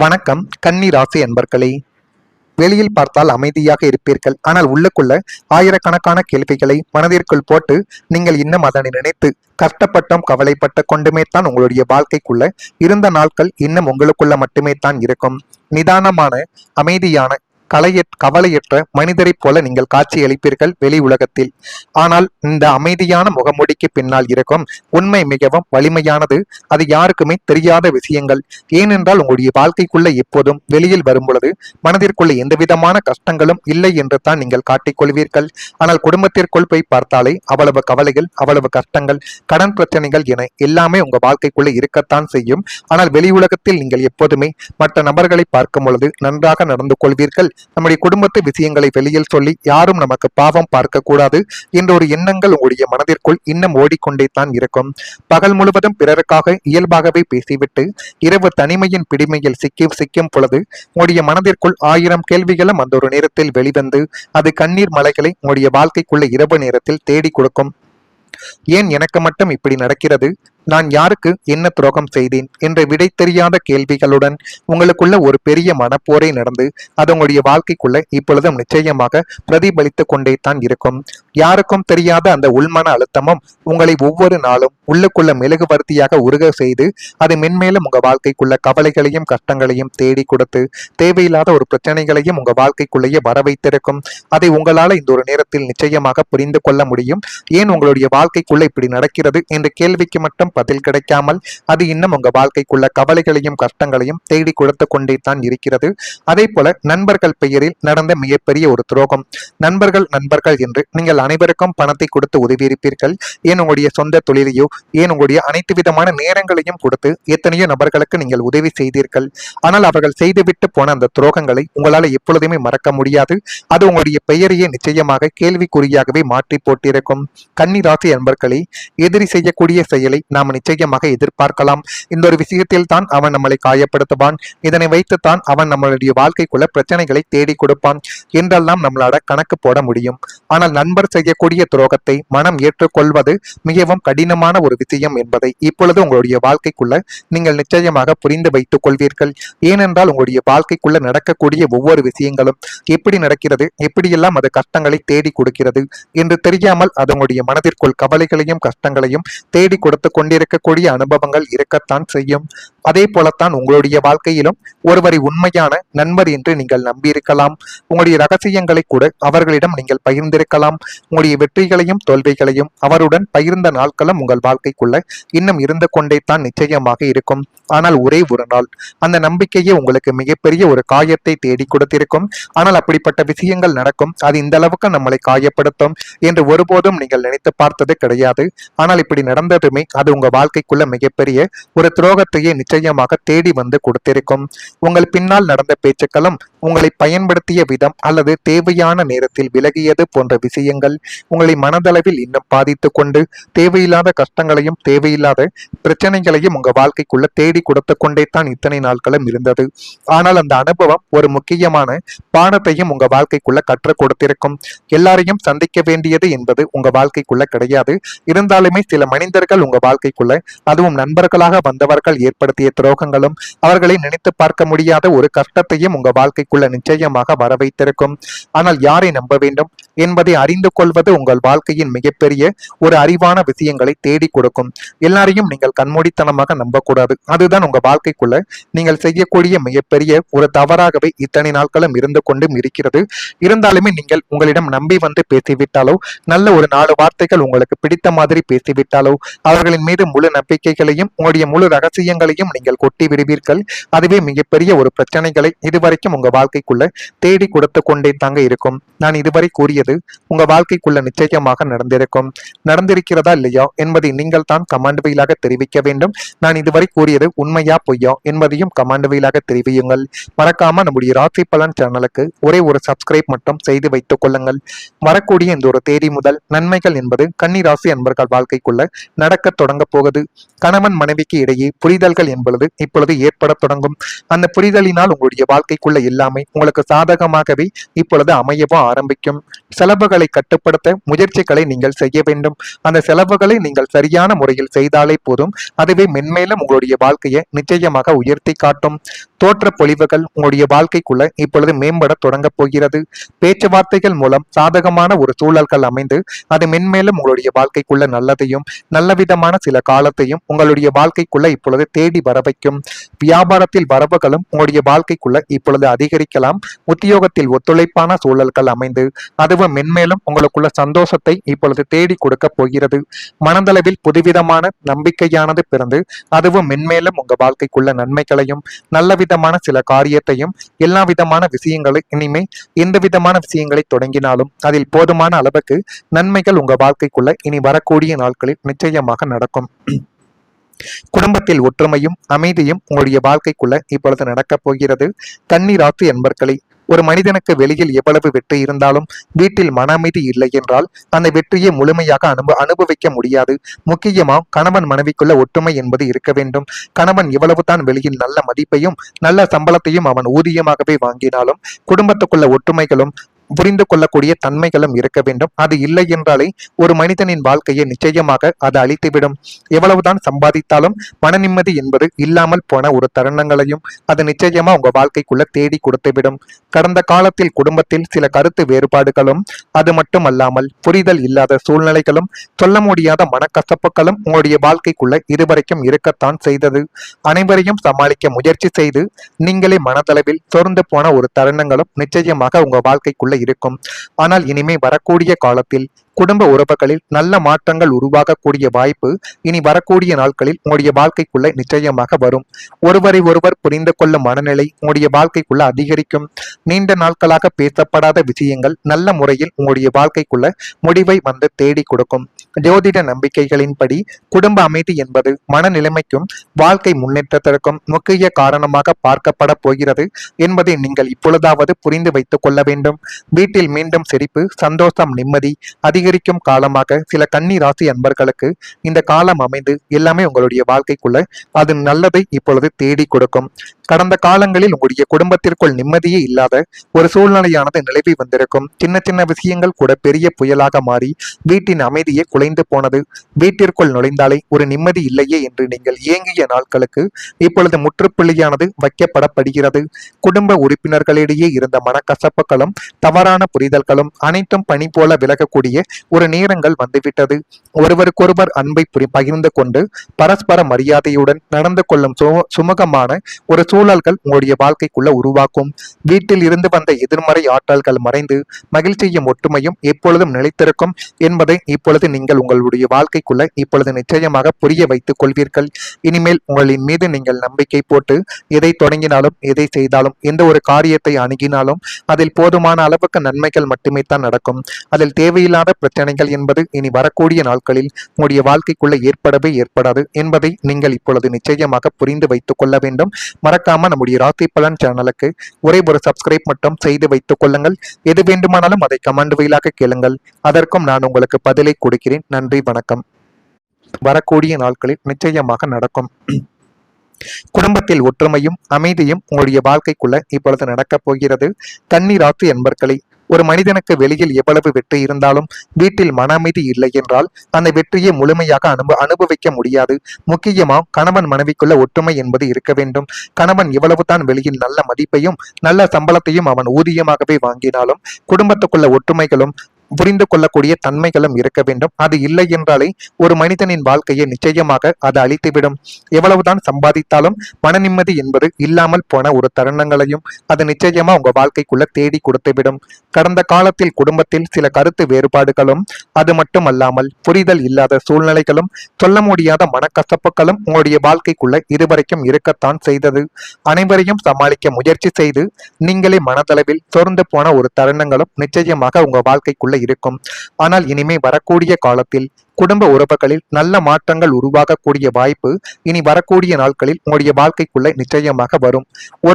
வணக்கம் கன்னி ராசி அன்பர்களே. வெளியில் பார்த்தால் அமைதியாக இருப்பீர்கள், ஆனால் உள்ளுக்குள்ள ஆயிரக்கணக்கான கேள்விகளை மனதிற்குள் போட்டு நீங்கள் இன்னும் அதனை நினைத்து கஷ்டப்பட்டும் கவலைப்பட்டு கொண்டுமே தான் உங்களுடைய வாழ்க்கைக்குள்ள இருந்த நாட்கள் இன்னும் உங்களுக்குள்ள மட்டுமே தான் இருக்கும். நிதானமான அமைதியான கவலையற்ற மனிதரைப் போல நீங்கள் காட்சி அளிப்பீர்கள் வெளி உலகத்தில். ஆனால் இந்த அமைதியான முகமூடிக்கு பின்னால் இருக்கும் உண்மை மிகவும் வலிமையானது. அது யாருக்குமே தெரியாத விஷயங்கள். ஏனென்றால் உங்களுடைய வாழ்க்கைக்குள்ள எப்போதும் வெளியில் வரும் பொழுது மனதிற்குள்ள எந்த விதமான கஷ்டங்களும் இல்லை என்று தான் நீங்கள் காட்டிக்கொள்வீர்கள். ஆனால் குடும்பத்திற்குள் போய் பார்த்தாலே அவ்வளவு கவலைகள், அவ்வளவு கஷ்டங்கள், கடன் பிரச்சனைகள் என எல்லாமே உங்க வாழ்க்கைக்குள்ள இருக்கத்தான் செய்யும். ஆனால் வெளி உலகத்தில் நீங்கள் எப்போதுமே மற்ற நபர்களை பார்க்கும் பொழுது நன்றாக நடந்து கொள்வீர்கள். நம்முடைய குடும்பத்து விஷயங்களை வெளியில் சொல்லி யாரும் நமக்கு பாவம் பார்க்க கூடாது என்ற ஒரு எண்ணங்கள் உங்களுடைய மனதிற்குள் இன்னும் ஓடிக்கொண்டே தான் இருக்கும். பகல் முழுவதும் பிறருக்காக இயல்பாகவே பேசிவிட்டு இரவு தனிமையின் பிடிமையில் சிக்கும் பொழுது உங்களுடைய மனதிற்குள் 1000 கேள்விகளும் அந்த ஒரு நேரத்தில் வெளிவந்து அது கண்ணீர் மலைகளை உங்களுடைய வாழ்க்கைக்குள்ள இரவு நேரத்தில் தேடி கொடுக்கும். ஏன் எனக்கு மட்டும் இப்படி நடக்கிறது? நான் யாருக்கு என்ன துரோகம் செய்தேன் என்ற விடை தெரியாத கேள்விகளுடன் உங்களுக்குள்ள ஒரு பெரிய மனப்போரை நடந்து அது உங்களுடைய வாழ்க்கைக்குள்ள இப்பொழுதும் நிச்சயமாக பிரதிபலித்துக் கொண்டே தான் இருக்கும். யாருக்கும் தெரியாத அந்த உள்மன அழுத்தமும் உங்களை ஒவ்வொரு நாளும் உள்ளுக்குள்ள மெழுகுவர்த்தியாக உருக செய்து அது மென்மேலும் உங்க வாழ்க்கைக்குள்ள கவலைகளையும் கஷ்டங்களையும் தேடி கொடுத்து தேவையில்லாத ஒரு பிரச்சனைகளையும் உங்க வாழ்க்கைக்குள்ளேயே வர வைத்திருக்கும். அதை உங்களால இந்த ஒரு நேரத்தில் நிச்சயமாக புரிந்து கொள்ள முடியும். ஏன் உங்களுடைய வாழ்க்கைக்குள்ள இப்படி நடக்கிறது என்ற கேள்விக்கு மட்டும் பதில் கிடைக்காமல் அது இன்னும் உங்க வாழ்க்கைக்குள்ள கவலைகளையும் கஷ்டங்களையும் தேடி கொடுத்து கொண்டே தான் இருக்கிறது. அதே போல நண்பர்கள் பெயரில் நடந்த மிகப்பெரிய ஒரு துரோகம். நண்பர்கள் என்று நீங்கள் அனைவருக்கும் பணத்தை கொடுத்து உதவியிருப்பீர்கள். ஏன் உங்களுடைய சொந்த தொழிலையோ, ஏன் உங்களுடைய அனைத்து விதமான நேரங்களையும் கொடுத்து எத்தனையோ நபர்களுக்கு நீங்கள் உதவி செய்தீர்கள். ஆனால் அவர்கள் செய்துவிட்டு போன அந்த துரோகங்களை உங்களால் எப்பொழுதுமே மறக்க முடியாது. அது உங்களுடைய பெயரையே நிச்சயமாக கேள்விக்குறியாகவே மாற்றி போட்டிருக்கும். கன்னி ராசி அன்பர்களே, எதிரி செய்யக்கூடிய செயலை நாம் நிச்சயமாக எதிர்பார்க்கலாம். இந்த ஒரு விஷயத்தில் தான் அவன் நம்மளை காயப்படுத்துவான். இதனை வைத்துத்தான் அவன் நம்மளுடைய வாழ்க்கைக்குள்ள பிரச்சனைகளை தேடி கொடுப்பான் என்றெல்லாம் நம்மளால கணக்கு போட முடியும். ஆனால் நண்பர் செய்யக்கூடிய துரோகத்தை மனம் ஏற்றுக்கொள்வது மிகவும் கடினமான ஒரு விஷயம் என்பதை இப்பொழுது உங்களுடைய வாழ்க்கைக்குள்ள நீங்கள் நிச்சயமாக புரிந்து வைத்துக் கொள்வீர்கள். ஏனென்றால் உங்களுடைய வாழ்க்கைக்குள்ள நடக்கக்கூடிய ஒவ்வொரு விஷயங்களும் எப்படி நடக்கிறது, எப்படியெல்லாம் அது கஷ்டங்களை தேடி கொடுக்கிறது என்று தெரியாமல் அது உங்களுடைய மனதிற்குள் கவலைகளையும் கஷ்டங்களையும் தேடி கொடுத்து கொண்டிருக்கக்கூடிய அனுபவங்கள் இருக்கத்தான் செய்யும். அதே போலத்தான் உங்களுடைய வாழ்க்கையிலும் ஒருவரை உண்மையான நண்பர் என்று நீங்கள் நம்பியிருக்கலாம். உங்களுடைய ரகசியங்களை கூட அவர்களிடம் நீங்கள் பகிர்ந்திருக்கலாம். உங்களுடைய வெற்றிகளையும் தோல்விகளையும் அவருடன் பகிர்ந்த நாட்களும் உங்கள் வாழ்க்கைக்குள்ள இன்னும் இருந்து கொண்டே தான் நிச்சயமாக இருக்கும். ஆனால் ஒரே ஒரு நாள் அந்த நம்பிக்கையே உங்களுக்கு மிகப்பெரிய ஒரு காயத்தை தேடி கொடுத்திருக்கும். ஆனால் அப்படிப்பட்ட விஷயங்கள் நடக்கும், அது இந்த அளவுக்கு நம்மளை காயப்படுத்தும் என்று ஒருபோதும் நீங்கள் நினைத்து பார்த்தது கிடையாது. ஆனால் இப்படி நடந்ததுமே அது உங்க வாழ்க்கைக்குள்ள மிகப்பெரிய ஒரு துரோகத்தையே நிச்சயமாக தேடி வந்து கொடுத்திருக்கும். உங்கள் பின்னால் நடந்த பேச்சுக்களும் உங்களை பயன்படுத்திய விதம் அல்லது தேவையான நேரத்தில் விலகியது போன்ற விஷயங்கள் உங்களை மனதளவில் இன்னும் பாதித்து கொண்டு தேவையில்லாத கஷ்டங்களையும் தேவையில்லாத பிரச்சனைகளையும் உங்க வாழ்க்கைக்குள்ள தேடி கொடுத்து கொண்டே தான் இத்தனை நாட்களும் இருந்தது. ஆனால் அந்த அனுபவம் ஒரு முக்கியமான பாடத்தையும் உங்க வாழ்க்கைக்குள்ள கற்றுக் கொடுத்திருக்கும். எல்லாரையும் சந்திக்க வேண்டியது என்பது உங்க வாழ்க்கைக்குள்ள கிடையாது. இருந்தாலுமே சில மனிதர்கள் உங்க வாழ்க்கைக்குள்ள, அதுவும் நண்பர்களாக வந்தவர்கள் ஏற்படுத்திய துரோகங்களும் அவர்களை நினைத்து பார்க்க முடியாத ஒரு கஷ்டத்தையும் உங்க வாழ்க்கைக்குள்ள நிச்சயமாக வர வைத்திருக்கும். ஆனால் யாரை நம்ப வேண்டும் என்பதை அறிந்து கொள்வது உங்கள் வாழ்க்கையின் மிகப்பெரிய ஒரு அறிவான விஷயங்களை தேடி கொடுக்கும். எல்லாரையும் நீங்கள் கண்மூடித்தனமாக நம்பக்கூடாது. அதுதான் உங்க வாழ்க்கைக்குள்ள நீங்கள் செய்யக்கூடிய மிகப்பெரிய ஒரு தவறாகவே இத்தனை நாட்களும் இருந்து கொண்டும் இருக்கிறது. இருந்தாலுமே நீங்கள் உங்களிடம் நம்பி வந்து பேசிவிட்டாலோ, நல்ல ஒரு 4 வார்த்தைகள் உங்களுக்கு பிடித்த மாதிரி பேசிவிட்டாலோ, அவர்களின் மீது முழு நம்பிக்கைகளையும் உங்களுடைய முழு ரகசியங்களையும் நீங்கள் கொட்டி விடுவீர்கள். அதுவே மிகப்பெரிய ஒரு பிரச்சனைகளை இதுவரைக்கும் உங்க வாழ்க்கைக்குள்ள தேடி கொடுத்து கொண்டே தாங்க இருக்கும். நான் இதுவரை கூறியது உங்க வாழ்க்கைக்குள்ள நிச்சயமாக நடந்திருக்கிறதா இல்லையா என்பதை நீங்கள் தான் கமெண்ட் வழியாக தெரிவிக்க வேண்டும். நான் இதுவரை கூறியது உண்மையா பொய்யா என்பதையும் கமெண்ட் வழியாக தெரிவியுங்கள். மறக்காம நம்முடைய ராசி பலன் சேனலுக்கு ஒரே ஒரு சப்ஸ்கிரைப் மட்டும் செய்து வைத்துக் கொள்ளுங்கள். வரக்கூடிய இந்த ஒரு தேதி முதல் நன்மைகள் என்பது கன்னி ராசி அன்பர்கள் வாழ்க்கைக்குள்ள நடக்க தொடங்க போகுது. கணவன் மனைவிக்கு இடையே புரிதல்கள் என்பது இப்பொழுது ஏற்பட தொடங்கும். அந்த புரிதலினால் உங்களுடைய வாழ்க்கைக்குள்ள எல்லாமே எல்லாமே உங்களுக்கு சாதகமாகவே இப்பொழுது அமையவும் ஆரம்பிக்கும். செலவுகளை கட்டுப்படுத்த முயற்சிகளை நீங்கள் செய்ய வேண்டும். அந்த செலவுகளை நீங்கள் சரியான முறையில் செய்தாலே போதும், அதுவே மென்மேலும் உங்களுடைய வாழ்க்கையை நிச்சயமாக உயர்த்தி காட்டும். தோற்ற பொலிவுகள் உங்களுடைய வாழ்க்கைக்குள்ள இப்பொழுது மேம்பட தொடங்க போகிறது. பேச்சுவார்த்தைகள் மூலம் சாதகமான ஒரு சூழல்கள் அமைந்து அது மென்மேலும் உங்களுடைய வாழ்க்கைக்குள்ள நல்லதையும் நல்ல விதமான சில காலத்தையும் உங்களுடைய வாழ்க்கைக்குள்ள இப்பொழுது தேடி வர வைக்கும். வியாபாரத்தில் வரவுகளும் உங்களுடைய வாழ்க்கைக்குள்ள இப்பொழுது அதிகரிக்கலாம். உத்தியோகத்தில் ஒத்துழைப்பான சூழல்கள் அமைந்து அதுவும் மென்மேலும் உங்களுக்குள்ள சந்தோஷத்தை இப்பொழுது தேடி கொடுக்க போகிறது. மனதளவில் புதுவிதமான நம்பிக்கையானது பிறந்து அதுவும் மென்மேலும் உங்க வாழ்க்கைக்குள்ள நன்மைகளையும் நல்ல விதமான சில காரியத்தையும் எல்லா விதமான விஷயங்களை இனிமே எந்த விதமான விஷயங்களை தொடங்கினாலும் அதில் போதுமான அளவுக்கு நன்மைகள் உங்க வாழ்க்கைக்குள்ள இனி வரக்கூடிய நாட்களில் நிச்சயமாக நடக்கும். குடும்பத்தில் ஒற்றுமையும் அமைதியும் உங்களுடைய வாழ்க்கைக்குள்ள இப்பொழுது நடக்கப் போகிறது. கன்னி ராசி அன்பர்களே, ஒரு மனிதனுக்கு வெளியில் எவ்வளவு வெற்றி இருந்தாலும் வீட்டில் மன அமைதி இல்லை என்றால் அந்த வெற்றியை முழுமையாக அனுபவிக்க முடியாது. முக்கியமா கணவன் மனைவிக்குள்ள ஒற்றுமை என்பது இருக்க வேண்டும். கணவன் எவ்வளவுதான் வெளியில் நல்ல மதிப்பையும் நல்ல சம்பளத்தையும் அவன் ஊதியமாகவே வாங்கினாலும் குடும்பத்துக்குள்ள ஒற்றுமைகளும் புரிந்து கொள்ளக்கூடிய தன்மைகளும் இருக்க வேண்டும். அது இல்லை என்றாலே ஒரு மனிதனின் வாழ்க்கையை நிச்சயமாக அது அழித்துவிடும். எவ்வளவுதான் சம்பாதித்தாலும் மன நிம்மதி என்பது இல்லாமல் போன ஒரு தருணங்களையும் அது நிச்சயமா உங்க வாழ்க்கைக்குள்ள தேடி கொடுத்துவிடும். கடந்த காலத்தில் குடும்பத்தில் சில கருத்து வேறுபாடுகளும் அது மட்டும் அல்லாமல் புரிதல் இல்லாத சூழ்நிலைகளும் சொல்ல முடியாத மனக்கசப்புகளும் உங்களுடைய வாழ்க்கைக்குள்ள இதுவரைக்கும் இருக்கத்தான் செய்தது. அனைவரையும் சமாளிக்க முயற்சி செய்து நீங்களே மனதளவில் சொர்ந்து போன ஒரு தருணங்களும் நிச்சயமாக உங்க வாழ்க்கைக்குள்ள இருக்கும். ஆனால் இனிமே வரக்கூடிய காலத்தில் குடும்ப உறவுகளில் நல்ல மாற்றங்கள் உருவாகக்கூடிய வாய்ப்பு இனி வரக்கூடிய நாட்களில் உங்களுடைய வாழ்க்கைக்குள்ள நிச்சயமாக வரும். ஒருவரை ஒருவர் புரிந்து கொள்ளும் மனநிலை உங்களுடைய வாழ்க்கைக்குள்ள அதிகரிக்கும். நீண்ட நாட்களாக பேசப்படாத விஷயங்கள் நல்ல முறையில் உங்களுடைய வாழ்க்கைக்குள்ள முடிவை வந்து தேடி கொடுக்கும். ஜோதிட நம்பிக்கைகளின்படி குடும்ப அமைதி என்பது மனநிலைமைக்கும் வாழ்க்கை முன்னேற்றத்திற்கும் முக்கிய காரணமாக பார்க்கப்பட போகிறது என்பதை நீங்கள் இப்பொழுதாவது புரிந்து வைத்துக் கொள்ள வேண்டும். வீட்டில் மீண்டும் சிரிப்பு, சந்தோஷம், நிம்மதி அதிகரிக்கும் காலமாக சில கன்னி ராசி அன்பர்களுக்கு இந்த காலம் அமைந்து எல்லாமே உங்களுடைய வாழ்க்கைக்குள்ள அது நல்லதை இப்பொழுது தேடி கொடுக்கும். கடந்த காலங்களில் உங்களுடைய குடும்பத்திற்குள் நிம்மதியே இல்லாத ஒரு சூழ்நிலையானது நிலவி வந்திருக்கும். சின்ன சின்ன விஷயங்கள் கூட பெரிய புயலாக மாறி வீட்டின் அமைதியை குலைந்து போனது. வீட்டிற்குள் நுழைந்தாலே ஒரு நிம்மதி இல்லையே என்று நீங்கள் ஏங்கிய நாட்களுக்கு இப்பொழுது முற்றுப்புள்ளியானது வைக்கப்படுகிறது. குடும்ப உறுப்பினர்களிடையே இருந்த மனக்கசப்புகளும் தவறான புரிதல்களும் அனைத்தும் பனி போல விலகக்கூடிய ஒரு நேரங்கள் வந்துவிட்டது. ஒருவருக்கொருவர் அன்பை பகிர்ந்து கொண்டு பரஸ்பர மரியாதையுடன் நடந்து கொள்ளும் சுமூகமான ஒரு சூழல்கள் உங்களுடைய வாழ்க்கைக்குள்ள உருவாக்கும். வீட்டில் இருந்து வந்த எதிர்மறை ஆற்றல்கள் மறைந்து மகிழ்ச்சியும் ஒற்றுமையும் எப்பொழுதும் நிலைத்திருக்கும் என்பதை இப்பொழுது நீங்கள் உங்களுடைய வாழ்க்கைக்குள்ள இப்பொழுது நிச்சயமாக புரிய வைத்துக் கொள்வீர்கள். இனிமேல் உங்களின் மீது நீங்கள் நம்பிக்கை போட்டு எதை தொடங்கினாலும் எதை செய்தாலும் எந்த ஒரு காரியத்தை அணுகினாலும் அதில் போதுமான அளவுக்கு நன்மைகள் மட்டுமே தான் நடக்கும். அதில் தேவையில்லாத பிரச்சனைகள் என்பது இனி வரக்கூடிய நாட்களில் உங்களுடைய வாழ்க்கைக்குள்ள ஏற்படாது என்பதை நீங்கள் இப்பொழுது நிச்சயமாக புரிந்து வைத்துக் கொள்ள வேண்டும். மறக்காம நம்முடைய ராசி பலன் சேனலுக்கு ஒரே ஒரு சப்ஸ்கிரைப் மட்டும் செய்து வைத்துக் கொள்ளுங்கள். எது வேண்டுமானாலும் அதை கமெண்ட் வாயிலாக கேளுங்கள். அதற்கும் நான் உங்களுக்கு பதிலை கொடுக்கிறேன். நன்றி, வணக்கம். வரக்கூடிய நாட்களில் நிச்சயமாக நடக்கும். குடும்பத்தில் ஒற்றுமையும் அமைதியும் உங்களுடைய வாழ்க்கைக்குள்ள இப்பொழுது நடக்கப் போகிறது. கன்னி ராசி அன்பர்களே, ஒரு மனிதனுக்கு வெளியில் எவ்வளவு வெற்றி இருந்தாலும் வீட்டில் மன அமைதி இல்லை என்றால் அந்த வெற்றியை முழுமையாக அனுபவிக்க முடியாது. முக்கியமா கணவன் மனைவிக்குள்ள ஒற்றுமை என்பது இருக்க வேண்டும். கணவன் எவ்வளவுதான் வெளியில் நல்ல மதிப்பையும் நல்ல சம்பளத்தையும் அவன் ஊதியமாகவே வாங்கினாலும் குடும்பத்துக்குள்ள ஒற்றுமைகளும் புரிந்து கொள்ளக்கூடிய தன்மைகளும் இருக்க வேண்டும். அது இல்லை என்றாலே ஒரு மனிதனின் வாழ்க்கையை நிச்சயமாக அது அழித்துவிடும். எவ்வளவுதான் சம்பாதித்தாலும் மன நிம்மதி என்பது இல்லாமல் போன ஒரு தருணங்களையும் அது நிச்சயமா உங்க வாழ்க்கைக்குள்ள தேடி கொடுத்துவிடும். கடந்த காலத்தில் குடும்பத்தில் சில கருத்து வேறுபாடுகளும் அது மட்டும் அல்லாமல் புரிதல் இல்லாத சூழ்நிலைகளும் சொல்ல முடியாத மனக்கசப்புகளும் உங்களுடைய வாழ்க்கைக்குள்ள இதுவரைக்கும் இருக்கத்தான் செய்தது. அனைவரையும் சமாளிக்க முயற்சி செய்து நீங்களே மனதளவில் சொர்ந்து போன ஒரு தருணங்களும் நிச்சயமாக உங்க வாழ்க்கைக்குள்ள இருக்கும். ஆனால் இனிமே வரக்கூடிய காலத்தில் குடும்ப உறவுகளில் நல்ல மாற்றங்கள் உருவாகக்கூடிய வாய்ப்பு இனி வரக்கூடிய நாட்களில் உங்களுடைய வாழ்க்கைக்குள்ள நிச்சயமாக வரும். ஒரு